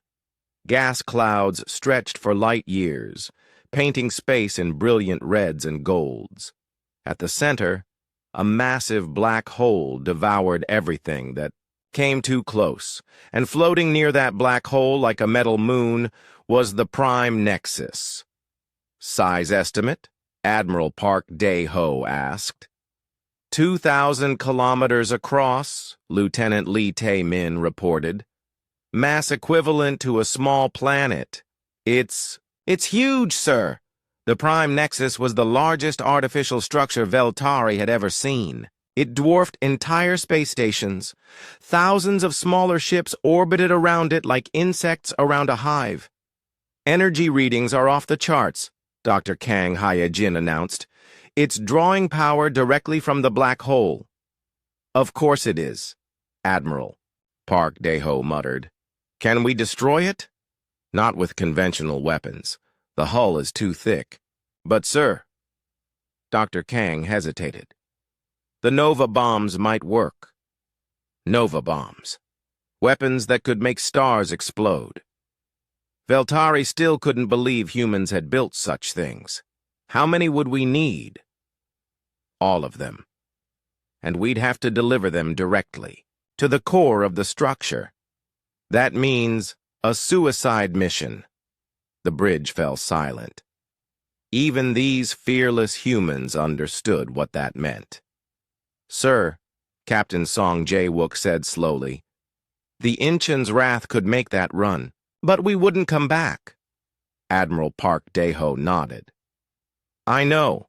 Gas clouds stretched for light years, painting space in brilliant reds and golds. At the center, a massive black hole devoured everything that came too close, and floating near that black hole like a metal moon was the prime nexus. Size estimate? Admiral Park Dae-ho asked. 2,000 kilometers across, Lieutenant Lee Tae-min reported. Mass equivalent to a small planet. It's huge, sir. The prime nexus was the largest artificial structure Veltari had ever seen. It dwarfed entire space stations. Thousands of smaller ships orbited around it like insects around a hive. Energy readings are off the charts, Dr. Kang Hyejin announced. It's drawing power directly from the black hole. Of course it is, Admiral, Park Dae-ho muttered. Can we destroy it? Not with conventional weapons. The hull is too thick. But, sir, Dr. Kang hesitated. The Nova bombs might work. Nova bombs. Weapons that could make stars explode. Veltari still couldn't believe humans had built such things. How many would we need? All of them. And we'd have to deliver them directly, to the core of the structure. That means a suicide mission. The bridge fell silent. Even these fearless humans understood what that meant. Sir, Captain Song Jae-wook said slowly, the Inchen's wrath could make that run, but we wouldn't come back. Admiral Park Dae-ho nodded. I know.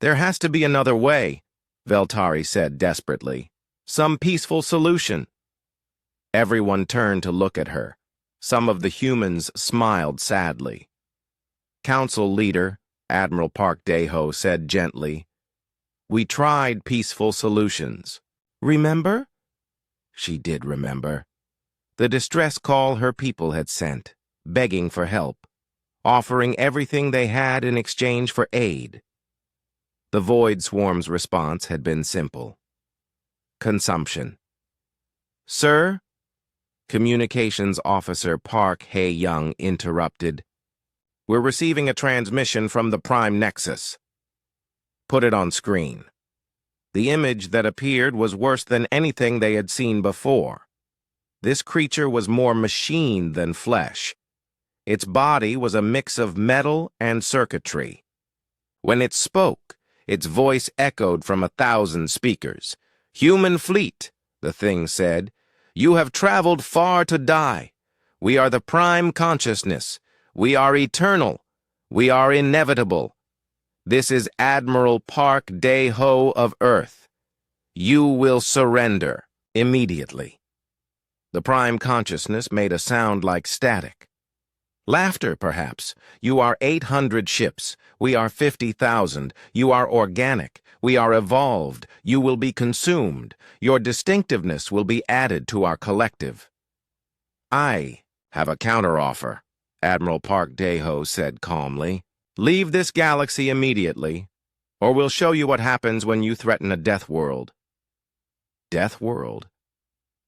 There has to be another way, Veltari said desperately. Some peaceful solution. Everyone turned to look at her. Some of the humans smiled sadly. Council Leader, Admiral Park Dae-ho said gently, we tried peaceful solutions. Remember? She did remember. The distress call her people had sent, begging for help, offering everything they had in exchange for aid. The Void Swarm's response had been simple. Consumption. Sir? Communications Officer Park Hae-young interrupted. We're receiving a transmission from the Prime Nexus. Put it on screen. The image that appeared was worse than anything they had seen before. This creature was more machine than flesh. Its body was a mix of metal and circuitry. When it spoke, its voice echoed from 1,000 speakers. "Human fleet," the thing said, "you have traveled far to die. We are the prime consciousness. We are eternal. We are inevitable. This is Admiral Park Day-Ho of Earth. You will surrender immediately." The prime consciousness made a sound like static. Laughter, perhaps. "You are 800 ships. We are 50,000. You are organic. We are evolved. You will be consumed. Your distinctiveness will be added to our collective." "I have a counteroffer," Admiral Park Day-Ho said calmly. "Leave this galaxy immediately, or we'll show you what happens when you threaten a death world." Death world?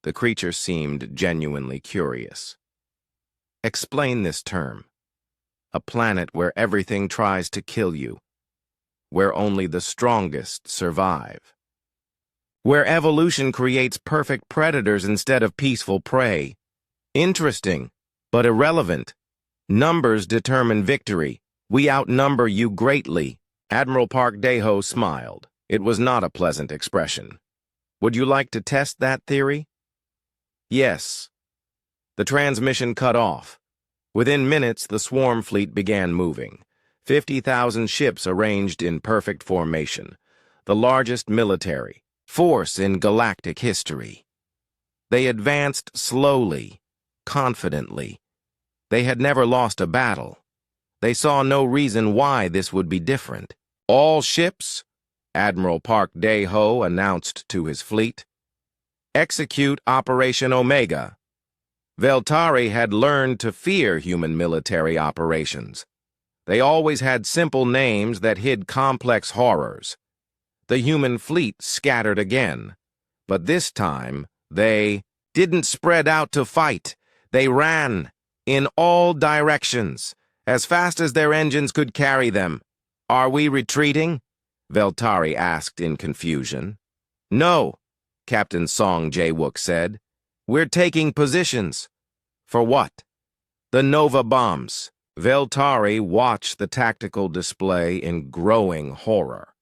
The creature seemed genuinely curious. "Explain this term." "A planet where everything tries to kill you. Where only the strongest survive. Where evolution creates perfect predators instead of peaceful prey. Interesting, but irrelevant. Numbers determine victory. We outnumber you greatly." Admiral Park Day-Ho smiled. It was not a pleasant expression. "Would you like to test that theory?" "Yes." The transmission cut off. Within minutes, the swarm fleet began moving. 50,000 ships arranged in perfect formation. The largest military force in galactic history. They advanced slowly, confidently. They had never lost a battle. They saw no reason why this would be different. "All ships," Admiral Park Day-Ho announced to his fleet, "execute Operation Omega." Veltari had learned to fear human military operations. They always had simple names that hid complex horrors. The human fleet scattered again, but this time they didn't spread out to fight. They ran in all directions, as fast as their engines could carry them. "Are we retreating?" Veltari asked in confusion. "No," Captain Song Jae-wook said. "We're taking positions." "For what?" "The Nova bombs." Veltari watched the tactical display in growing horror.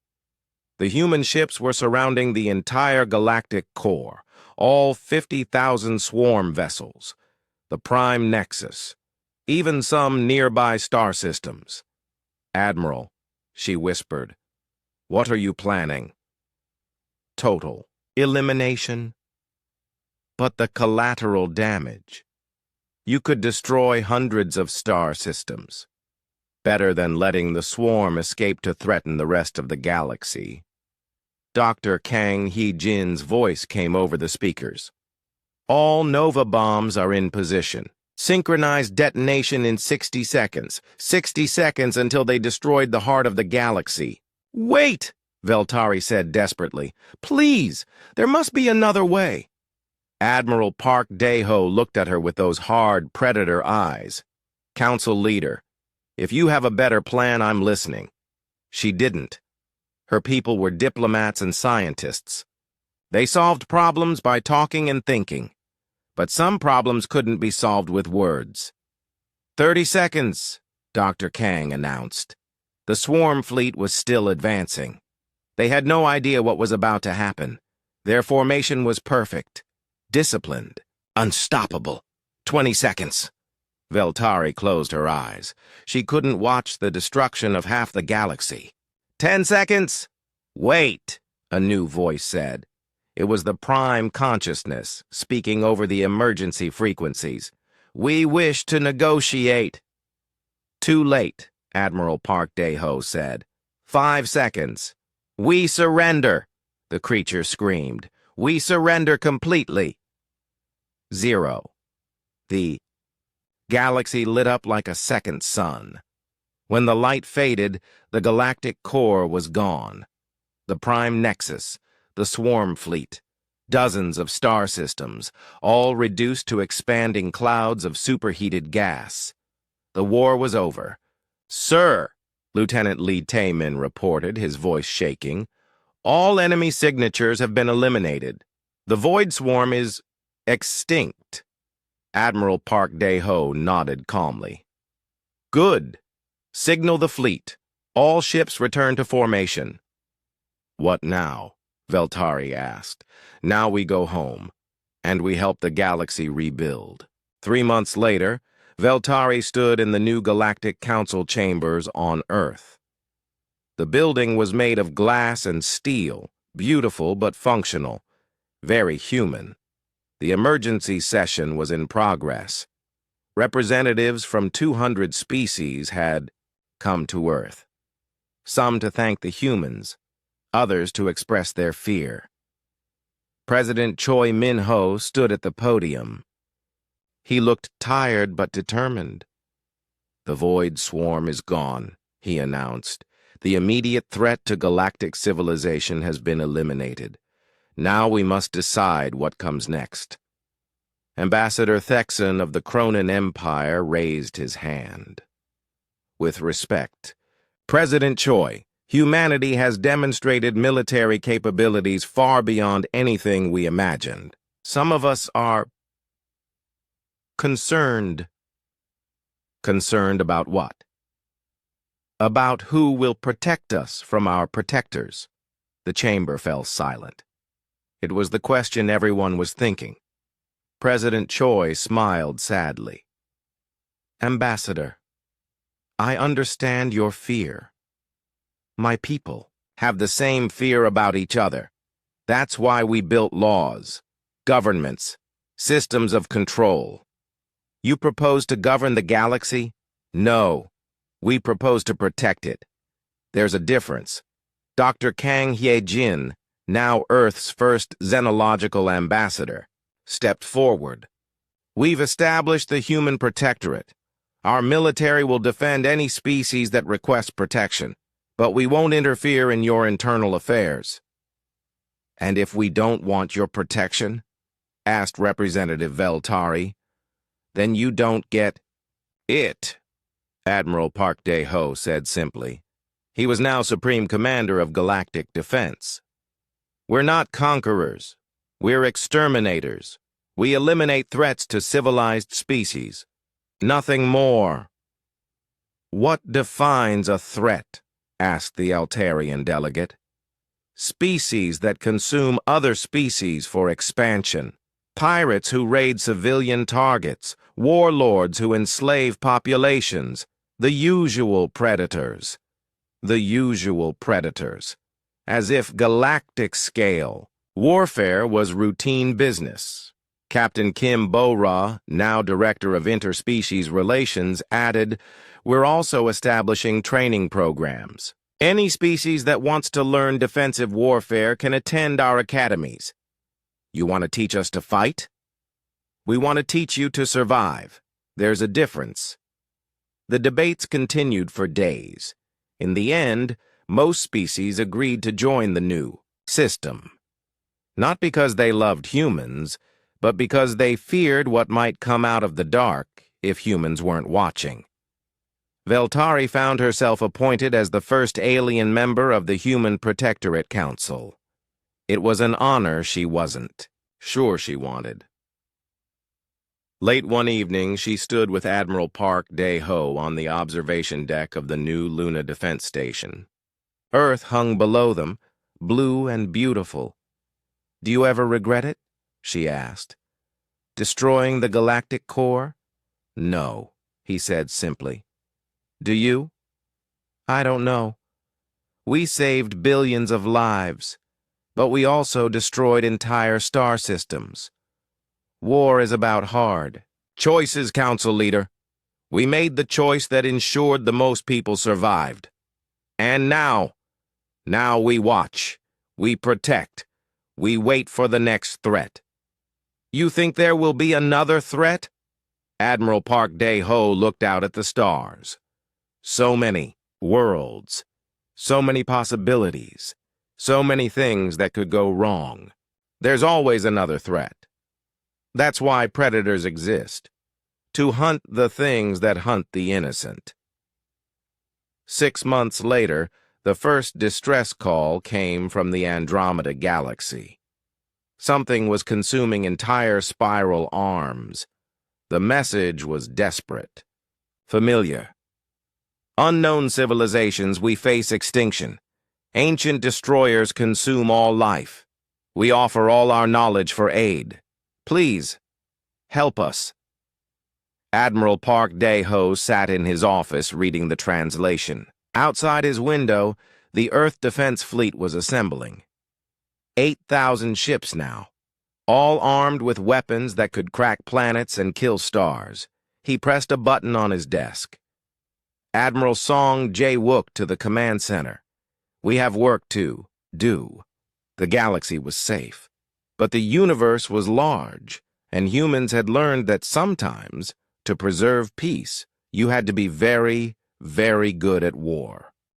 The human ships were surrounding the entire galactic core, all 50,000 swarm vessels, the prime nexus, even some nearby star systems. "Admiral," she whispered, "what are you planning?" "Total elimination." "But the collateral damage. You could destroy hundreds of star systems. Better than letting the swarm escape to threaten the rest of the galaxy." Dr. Kang Hee-jin's voice came over the speakers. "All Nova bombs are in position. Synchronized detonation in 60 seconds. 60 seconds until they destroyed the heart of the galaxy." "Wait!" Veltari said desperately. "Please, there must be another way." Admiral Park Day-Ho looked at her with those hard predator eyes. "Council leader, if you have a better plan, I'm listening." She didn't. Her people were diplomats and scientists. They solved problems by talking and thinking. But some problems couldn't be solved with words. 30 seconds, Dr. Kang announced. The swarm fleet was still advancing. They had no idea what was about to happen. Their formation was perfect. Disciplined, unstoppable. 20 seconds. Veltari closed her eyes. She couldn't watch the destruction of half the galaxy. 10 seconds. Wait, a new voice said. It was the prime consciousness speaking over the emergency frequencies. We wish to negotiate. Too late, Admiral Park Day-Ho said. 5 seconds. We surrender, the creature screamed. We surrender completely. 0. The galaxy lit up like a second sun. When the light faded, the galactic core was gone. The prime nexus, the swarm fleet, dozens of star systems, all reduced to expanding clouds of superheated gas. The war was over. Sir, Lieutenant Lee Taemin reported, his voice shaking, all enemy signatures have been eliminated. The void swarm is extinct. Admiral Park Day-Ho nodded calmly. Good. Signal the fleet. All ships return to formation. What now? Veltari asked. Now we go home, and we help the galaxy rebuild. 3 months later, Veltari stood in the new Galactic Council chambers on Earth. The building was made of glass and steel, beautiful but functional, very human. The emergency session was in progress. Representatives from 200 species had come to Earth. Some to thank the humans, others to express their fear. President Choi Min-ho stood at the podium. He looked tired but determined. "The Void Swarm is gone," he announced. "The immediate threat to galactic civilization has been eliminated. Now we must decide what comes next." Ambassador Thexan of the Cronin Empire raised his hand. "With respect, President Choi, humanity has demonstrated military capabilities far beyond anything we imagined. Some of us are concerned." Concerned about what? About who will protect us from our protectors. The chamber fell silent. It was the question everyone was thinking. President Choi smiled sadly. "Ambassador, I understand your fear. My people have the same fear about each other. That's why we built laws, governments, systems of control. You propose to govern the galaxy? No, we propose to protect it. There's a difference. Dr. Kang Hye-jin, now Earth's first xenological ambassador, stepped forward. We've established the Human Protectorate. Our military will defend any species that requests protection, but we won't interfere in your internal affairs." "And if we don't want your protection?" asked Representative Veltari. "Then you don't get it," Admiral Park Dae-ho said simply. He was now Supreme Commander of Galactic Defense. "We're not conquerors. We're exterminators. We eliminate threats to civilized species. Nothing more." "What defines a threat?" asked the Altarian delegate. "Species that consume other species for expansion. Pirates who raid civilian targets. Warlords who enslave populations. The usual predators. The usual predators. As if galactic scale. Warfare was routine business." Captain Kim Bo-ra, now Director of Interspecies Relations, added, "We're also establishing training programs. Any species that wants to learn defensive warfare can attend our academies. You want to teach us to fight? We want to teach you to survive. There's a difference." The debates continued for days. In the end, most species agreed to join the new system. Not because they loved humans, but because they feared what might come out of the dark if humans weren't watching. Veltari found herself appointed as the first alien member of the Human Protectorate Council. It was an honor she wasn't sure she wanted. Late one evening, she stood with Admiral Park Dae-ho on the observation deck of the new Luna Defense Station. Earth hung below them, blue and beautiful. "Do you ever regret it?" she asked. "Destroying the galactic core?" "No," he said simply. "Do you?" "I don't know. We saved billions of lives, but we also destroyed entire star systems. War is about hard choices, Council Leader. We made the choice that ensured the most people survived. And now we watch, we protect, we wait for the next threat. You think there will be another threat?" Admiral Park Dae-ho looked out at the stars. So many worlds, so many possibilities, so many things that could go wrong. There's always another threat. That's why predators exist, to hunt the things that hunt the innocent. 6 months later, the first distress call came from the Andromeda Galaxy. Something was consuming entire spiral arms. The message was desperate, familiar. Unknown civilizations, we face extinction. Ancient destroyers consume all life. We offer all our knowledge for aid. Please, help us. Admiral Park Dae-ho sat in his office reading the translation. Outside his window, the Earth Defense Fleet was assembling. 8,000 ships now, all armed with weapons that could crack planets and kill stars. He pressed a button on his desk. Admiral Song Jae-wook to the command center. We have work to do. The galaxy was safe, but the universe was large, and humans had learned that sometimes, to preserve peace, you had to be very, very good at war.